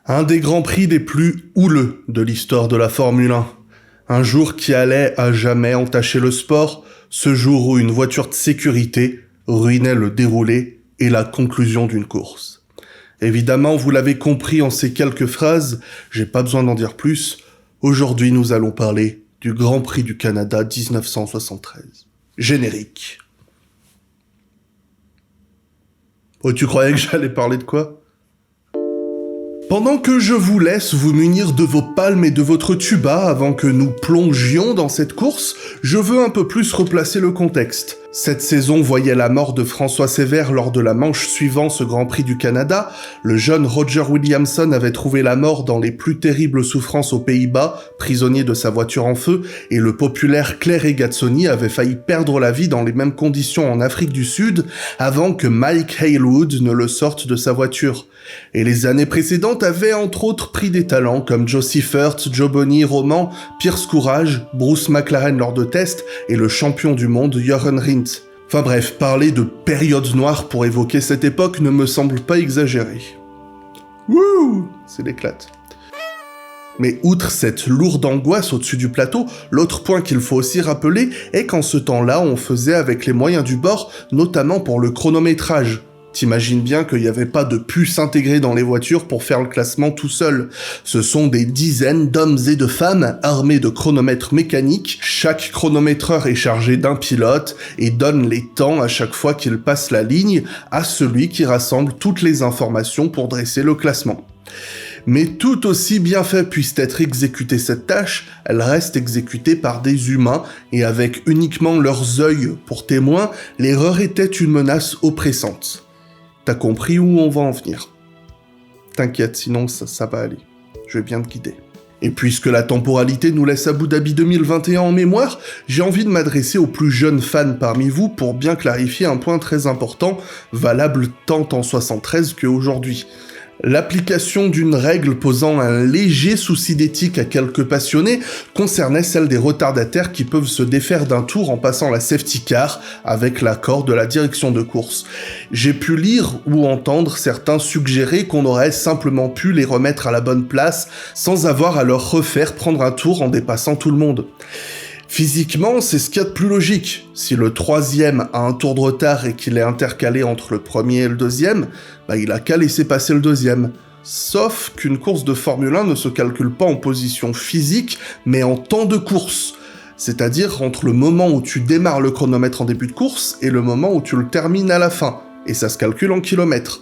Un des grands prix les plus houleux de l'histoire de la Formule 1. Un jour qui allait à jamais entacher le sport, ce jour où une voiture de sécurité ruinait le déroulé et la conclusion d'une course. Évidemment, vous l'avez compris en ces quelques phrases, j'ai pas besoin d'en dire plus. Aujourd'hui, nous allons parler du Grand Prix du Canada 1973. Générique. Oh, tu croyais que j'allais parler de quoi ? Pendant que je vous laisse vous munir de vos palmes et de votre tuba avant que nous plongions dans cette course, je veux un peu plus replacer le contexte. Cette saison voyait la mort de François Sévère lors de la manche suivant ce Grand Prix du Canada. Le jeune Roger Williamson avait trouvé la mort dans les plus terribles souffrances aux Pays-Bas, prisonnier de sa voiture en feu, et le populaire Claire Regazzoni avait failli perdre la vie dans les mêmes conditions en Afrique du Sud avant que Mike Haywood ne le sorte de sa voiture. Et les années précédentes avaient entre autres pris des talents comme Joe Seifert, Joe Bonny, Roman, Pierce Courage, Bruce McLaren lors de tests et le champion du monde Jochen Rindt. Enfin bref, parler de période noire pour évoquer cette époque ne me semble pas exagéré. Wouh, c'est l'éclate. Mais outre cette lourde angoisse au-dessus du plateau, l'autre point qu'il faut aussi rappeler est qu'en ce temps-là, on faisait avec les moyens du bord, notamment pour le chronométrage. T'imagines bien qu'il n'y avait pas de puce intégrée dans les voitures pour faire le classement tout seul. Ce sont des dizaines d'hommes et de femmes armés de chronomètres mécaniques. Chaque chronométreur est chargé d'un pilote et donne les temps à chaque fois qu'il passe la ligne à celui qui rassemble toutes les informations pour dresser le classement. Mais tout aussi bien fait puisse être exécutée cette tâche, elle reste exécutée par des humains et avec uniquement leurs yeux pour témoins, l'erreur était une menace oppressante. T'as compris où on va en venir. T'inquiète, sinon ça va aller. Je vais bien te guider. Et puisque la temporalité nous laisse Abu Dhabi 2021 en mémoire, j'ai envie de m'adresser aux plus jeunes fans parmi vous pour bien clarifier un point très important, valable tant en 73 qu'aujourd'hui. L'application d'une règle posant un léger souci d'éthique à quelques passionnés concernait celle des retardataires qui peuvent se défaire d'un tour en passant la safety car avec l'accord de la direction de course. J'ai pu lire ou entendre certains suggérer qu'on aurait simplement pu les remettre à la bonne place sans avoir à leur refaire prendre un tour en dépassant tout le monde. Physiquement, c'est ce qu'il y a de plus logique. Si le troisième a un tour de retard et qu'il est intercalé entre le premier et le deuxième, il a qu'à laisser passer le deuxième. Sauf qu'une course de Formule 1 ne se calcule pas en position physique, mais en temps de course. C'est-à-dire entre le moment où tu démarres le chronomètre en début de course et le moment où tu le termines à la fin. Et ça se calcule en kilomètres.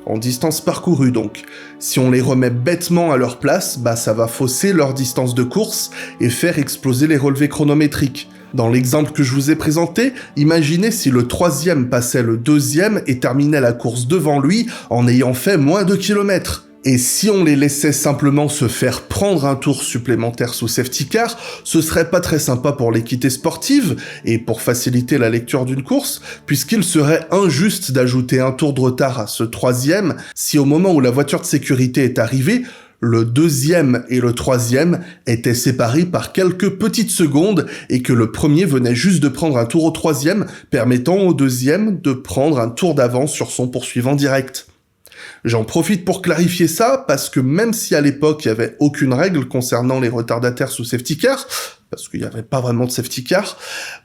En distance parcourue donc. Si on les remet bêtement à leur place, ça va fausser leur distance de course et faire exploser les relevés chronométriques. Dans l'exemple que je vous ai présenté, imaginez si le troisième passait le deuxième et terminait la course devant lui en ayant fait moins de kilomètres. Et si on les laissait simplement se faire prendre un tour supplémentaire sous safety car, ce serait pas très sympa pour l'équité sportive et pour faciliter la lecture d'une course, puisqu'il serait injuste d'ajouter un tour de retard à ce troisième si au moment où la voiture de sécurité est arrivée, le deuxième et le troisième étaient séparés par quelques petites secondes et que le premier venait juste de prendre un tour au troisième, permettant au deuxième de prendre un tour d'avance sur son poursuivant direct. J'en profite pour clarifier ça, parce que même si à l'époque il n'y avait aucune règle concernant les retardataires sous safety car, parce qu'il n'y avait pas vraiment de safety car,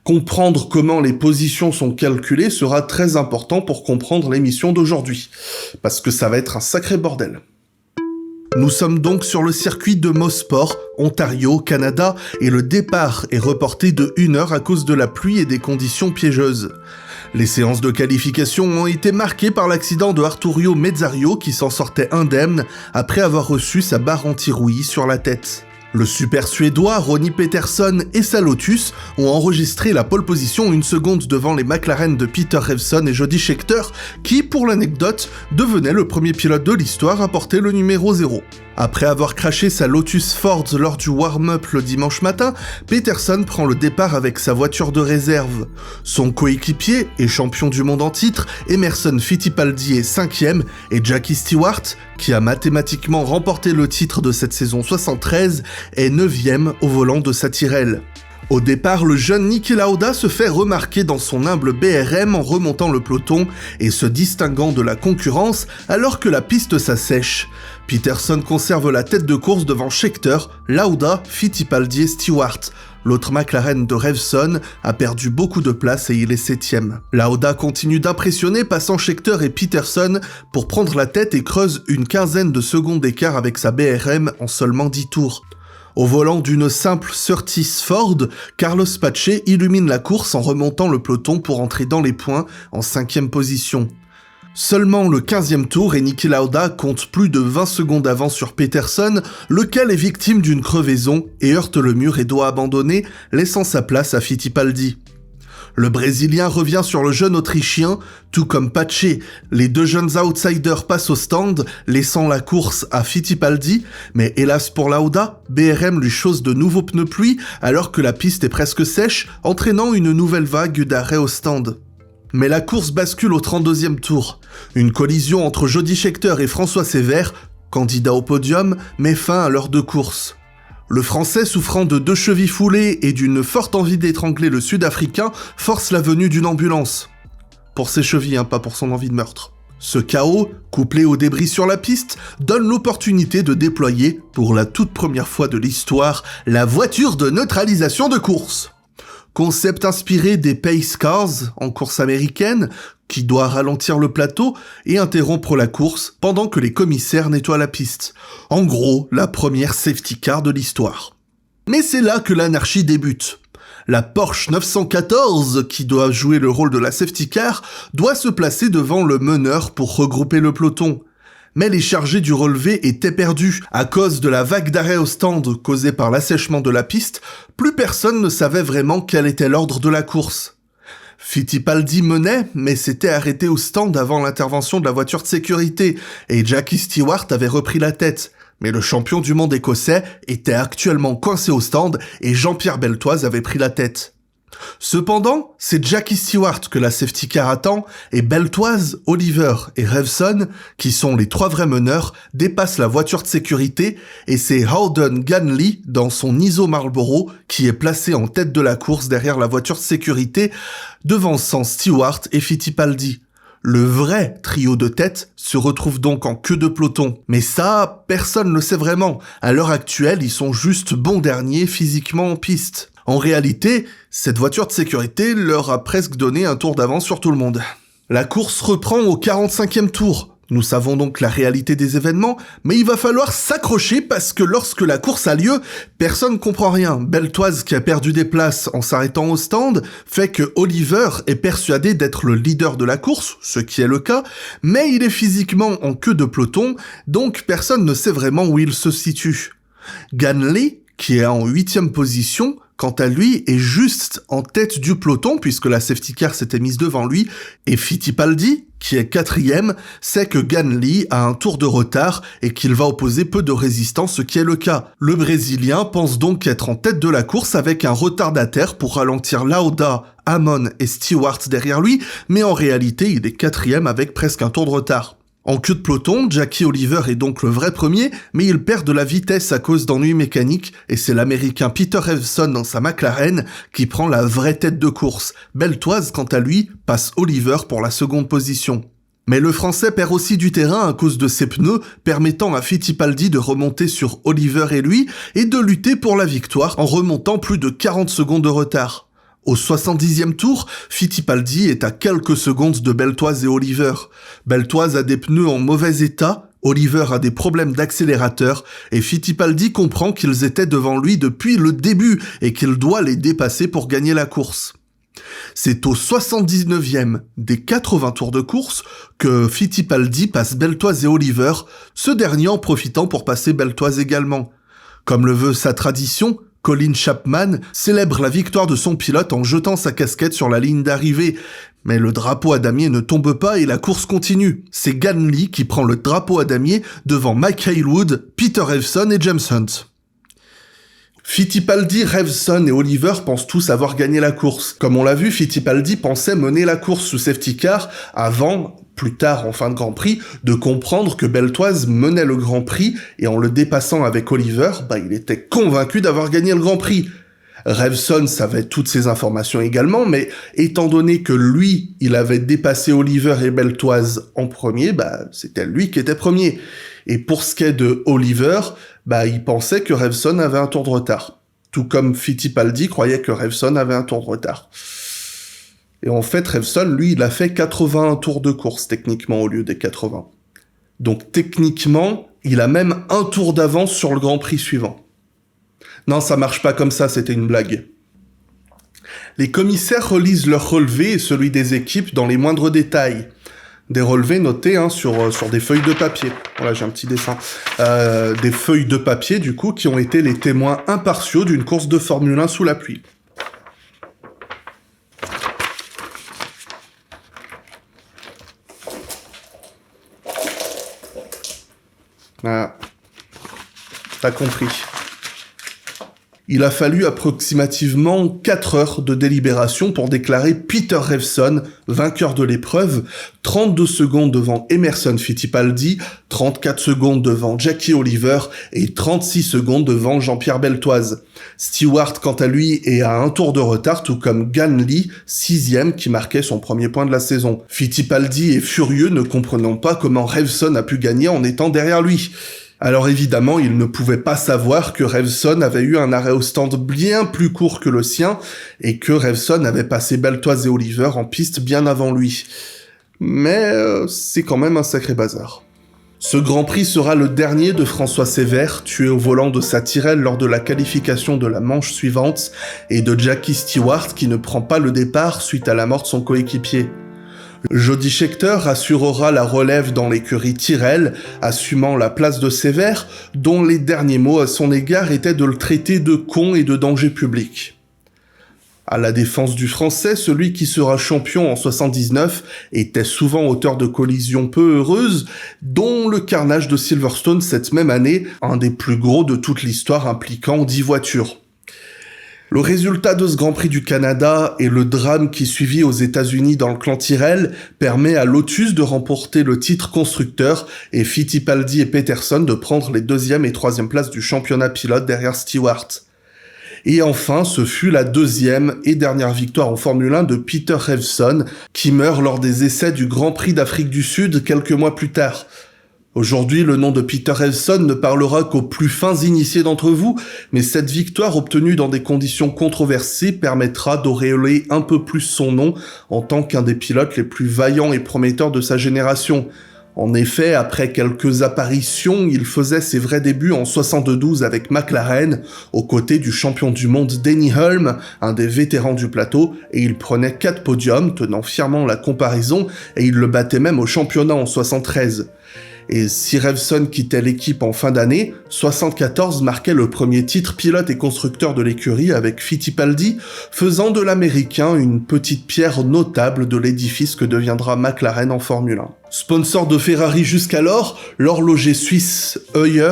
comprendre comment les positions sont calculées sera très important pour comprendre l'émission d'aujourd'hui, parce que ça va être un sacré bordel. Nous sommes donc sur le circuit de Mosport, Ontario, Canada, et le départ est reporté de 1 heure à cause de la pluie et des conditions piégeuses. Les séances de qualification ont été marquées par l'accident de Arturio Mezzario qui s'en sortait indemne après avoir reçu sa barre anti-roulis sur la tête. Le super suédois Ronnie Peterson et sa Lotus ont enregistré la pole position 1 seconde devant les McLaren de Peter Revson et Jody Scheckter qui, pour l'anecdote, devenait le premier pilote de l'histoire à porter le numéro 0. Après avoir crashé sa Lotus Ford lors du warm-up le dimanche matin, Peterson prend le départ avec sa voiture de réserve. Son coéquipier et champion du monde en titre, Emerson Fittipaldi est 5e et Jackie Stewart, qui a mathématiquement remporté le titre de cette saison 73, est 9e au volant de sa Tyrrell. Au départ, le jeune Niki Lauda se fait remarquer dans son humble BRM en remontant le peloton et se distinguant de la concurrence alors que la piste s'assèche. Peterson conserve la tête de course devant Scheckter, Lauda, Fittipaldi et Stewart. L'autre McLaren de Revson a perdu beaucoup de place et il est 7ème. Lauda continue d'impressionner, passant Scheckter et Peterson pour prendre la tête et creuse une quinzaine de secondes d'écart avec sa BRM en seulement 10 tours. Au volant d'une simple Surtees Ford, Carlos Pace illumine la course en remontant le peloton pour entrer dans les points en 5ème position. Seulement le 15e tour et Niki Lauda compte plus de 20 secondes d'avance sur Peterson, lequel est victime d'une crevaison et heurte le mur et doit abandonner, laissant sa place à Fittipaldi. Le Brésilien revient sur le jeune Autrichien, tout comme Pace. Les deux jeunes outsiders passent au stand, laissant la course à Fittipaldi, mais hélas pour Lauda, BRM lui chausse de nouveaux pneus pluie alors que la piste est presque sèche, entraînant une nouvelle vague d'arrêt au stand. Mais la course bascule au 32e tour. Une collision entre Jody Scheckter et François Sévère, candidat au podium, met fin à leurs deux courses. Le Français, souffrant de 2 chevilles foulées et d'une forte envie d'étrangler le Sud-Africain, force la venue d'une ambulance. Pour ses chevilles, pas pour son envie de meurtre. Ce chaos, couplé aux débris sur la piste, donne l'opportunité de déployer, pour la toute première fois de l'histoire, la voiture de neutralisation de course. Concept inspiré des Pace Cars en course américaine, qui doit ralentir le plateau et interrompre la course pendant que les commissaires nettoient la piste. En gros, la première safety car de l'histoire. Mais c'est là que l'anarchie débute. La Porsche 914, qui doit jouer le rôle de la safety car, doit se placer devant le meneur pour regrouper le peloton. Mais les chargés du relevé étaient perdus. À cause de la vague d'arrêt au stand causée par l'assèchement de la piste, plus personne ne savait vraiment quel était l'ordre de la course. Fittipaldi menait, mais s'était arrêté au stand avant l'intervention de la voiture de sécurité, et Jackie Stewart avait repris la tête. Mais le champion du monde écossais était actuellement coincé au stand et Jean-Pierre Beltoise avait pris la tête. Cependant, c'est Jackie Stewart que la safety car attend et Beltoise, Oliver et Revson, qui sont les 3 vrais meneurs, dépassent la voiture de sécurité et c'est Howden Ganley dans son ISO Marlboro qui est placé en tête de la course derrière la voiture de sécurité, devançant Stewart et Fittipaldi. Le vrai trio de tête se retrouve donc en queue de peloton. Mais ça, personne ne le sait vraiment. À l'heure actuelle, ils sont juste bons derniers physiquement en piste. En réalité, cette voiture de sécurité leur a presque donné un tour d'avance sur tout le monde. La course reprend au 45e tour. Nous savons donc la réalité des événements, mais il va falloir s'accrocher parce que lorsque la course a lieu, personne comprend rien. Beltoise, qui a perdu des places en s'arrêtant au stand, fait que Oliver est persuadé d'être le leader de la course, ce qui est le cas, mais il est physiquement en queue de peloton, donc personne ne sait vraiment où il se situe. Ganley, qui est en 8e position, quant à lui, est juste en tête du peloton puisque la safety car s'était mise devant lui, et Fittipaldi, qui est 4e, sait que Ganley a un tour de retard et qu'il va opposer peu de résistance, ce qui est le cas. Le Brésilien pense donc être en tête de la course avec un retardataire pour ralentir Lauda, Hamon et Stewart derrière lui, mais en réalité il est 4e avec presque un tour de retard. En queue de peloton, Jackie Oliver est donc le vrai premier, mais il perd de la vitesse à cause d'ennuis mécaniques, et c'est l'américain Peter Revson dans sa McLaren qui prend la vraie tête de course. Beltoise, quant à lui, passe Oliver pour la seconde position. Mais le Français perd aussi du terrain à cause de ses pneus, permettant à Fittipaldi de remonter sur Oliver et lui, et de lutter pour la victoire en remontant plus de 40 secondes de retard. Au 70e tour, Fittipaldi est à quelques secondes de Beltoise et Oliver. Beltoise a des pneus en mauvais état, Oliver a des problèmes d'accélérateur, et Fittipaldi comprend qu'ils étaient devant lui depuis le début et qu'il doit les dépasser pour gagner la course. C'est au 79e des 80 tours de course que Fittipaldi passe Beltoise et Oliver, ce dernier en profitant pour passer Beltoise également. Comme le veut sa tradition, Colin Chapman célèbre la victoire de son pilote en jetant sa casquette sur la ligne d'arrivée. Mais le drapeau à damier ne tombe pas et la course continue. C'est Ganley qui prend le drapeau à damier devant Mike Hailwood, Peter Revson et James Hunt. Fittipaldi, Revson et Oliver pensent tous avoir gagné la course. Comme on l'a vu, Fittipaldi pensait mener la course sous safety car avant, plus tard en fin de Grand Prix, de comprendre que Beltoise menait le Grand Prix et en le dépassant avec Oliver, il était convaincu d'avoir gagné le Grand Prix. Revson savait toutes ces informations également, mais étant donné que lui, il avait dépassé Oliver et Beltoise en premier, c'était lui qui était premier. Et pour ce qui est de Oliver, il pensait que Revson avait un tour de retard. Tout comme Fittipaldi croyait que Revson avait un tour de retard. Et en fait, Revson, lui, il a fait 81 tours de course, techniquement, au lieu des 80. Donc, techniquement, il a même un tour d'avance sur le Grand Prix suivant. Non, ça marche pas comme ça, c'était une blague. Les commissaires relisent leur relevé et celui des équipes dans les moindres détails. Des relevés notés sur des feuilles de papier. Voilà, j'ai un petit dessin. Des feuilles de papier, du coup, qui ont été les témoins impartiaux d'une course de Formule 1 sous la pluie. Voilà. T'as compris. Il a fallu approximativement 4 heures de délibération pour déclarer Peter Revson vainqueur de l'épreuve, 32 secondes devant Emerson Fittipaldi, 34 secondes devant Jackie Oliver et 36 secondes devant Jean-Pierre Beltoise. Stewart, quant à lui, est à un tour de retard, tout comme Ganley, 6e, qui marquait son premier point de la saison. Fittipaldi est furieux, ne comprenant pas comment Revson a pu gagner en étant derrière lui. Alors évidemment, il ne pouvait pas savoir que Revson avait eu un arrêt au stand bien plus court que le sien et que Revson avait passé Beltoise et Oliver en piste bien avant lui. Mais c'est quand même un sacré bazar. Ce Grand Prix sera le dernier de François Sévère, tué au volant de sa Tyrrell lors de la qualification de la manche suivante, et de Jackie Stewart qui ne prend pas le départ suite à la mort de son coéquipier. Jody Scheckter assurera la relève dans l'écurie Tyrrell, assumant la place de Sévère, dont les derniers mots à son égard étaient de le traiter de con et de danger public. À la défense du Français, celui qui sera champion en 79 était souvent auteur de collisions peu heureuses, dont le carnage de Silverstone cette même année, un des plus gros de toute l'histoire impliquant 10 voitures. Le résultat de ce Grand Prix du Canada et le drame qui suivit aux États-Unis dans le clan Tyrrell permet à Lotus de remporter le titre constructeur et Fittipaldi et Peterson de prendre les 2e et 3e places du championnat pilote derrière Stewart. Et enfin, ce fut la 2e et dernière victoire en Formule 1 de Peter Revson, qui meurt lors des essais du Grand Prix d'Afrique du Sud quelques mois plus tard. Aujourd'hui, le nom de Peter Revson ne parlera qu'aux plus fins initiés d'entre vous, mais cette victoire obtenue dans des conditions controversées permettra d'auréoler un peu plus son nom en tant qu'un des pilotes les plus vaillants et prometteurs de sa génération. En effet, après quelques apparitions, il faisait ses vrais débuts en 72 avec McLaren, aux côtés du champion du monde Denny Hulme, un des vétérans du plateau, et il prenait 4 podiums, tenant fièrement la comparaison, et il le battait même au championnat en 73. Et si Revson quittait l'équipe en fin d'année, 74 marquait le premier titre pilote et constructeur de l'écurie avec Fittipaldi, faisant de l'américain une petite pierre notable de l'édifice que deviendra McLaren en Formule 1. Sponsor de Ferrari jusqu'alors, l'horloger suisse Heuer,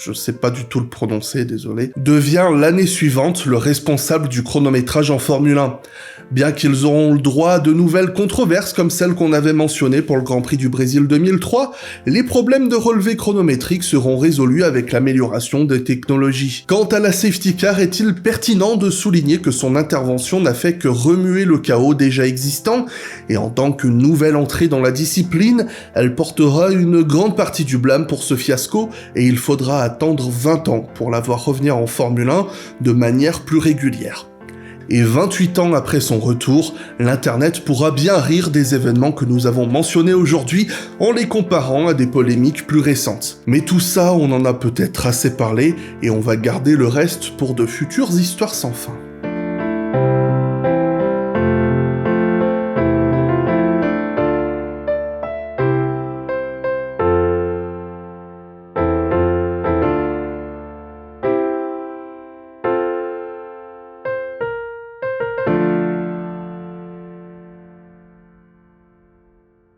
je sais pas du tout le prononcer, désolé, devient l'année suivante le responsable du chronométrage en Formule 1. Bien qu'ils auront le droit à de nouvelles controverses comme celles qu'on avait mentionnées pour le Grand Prix du Brésil 2003, les problèmes de relevé chronométrique seront résolus avec l'amélioration des technologies. Quant à la safety car, est-il pertinent de souligner que son intervention n'a fait que remuer le chaos déjà existant, et en tant que nouvelle entrée dans la discipline, elle portera une grande partie du blâme pour ce fiasco, et il faudra attendre 20 ans pour la voir revenir en Formule 1 de manière plus régulière. Et 28 ans après son retour, l'Internet pourra bien rire des événements que nous avons mentionnés aujourd'hui en les comparant à des polémiques plus récentes. Mais tout ça, on en a peut-être assez parlé et on va garder le reste pour de futures histoires sans fin.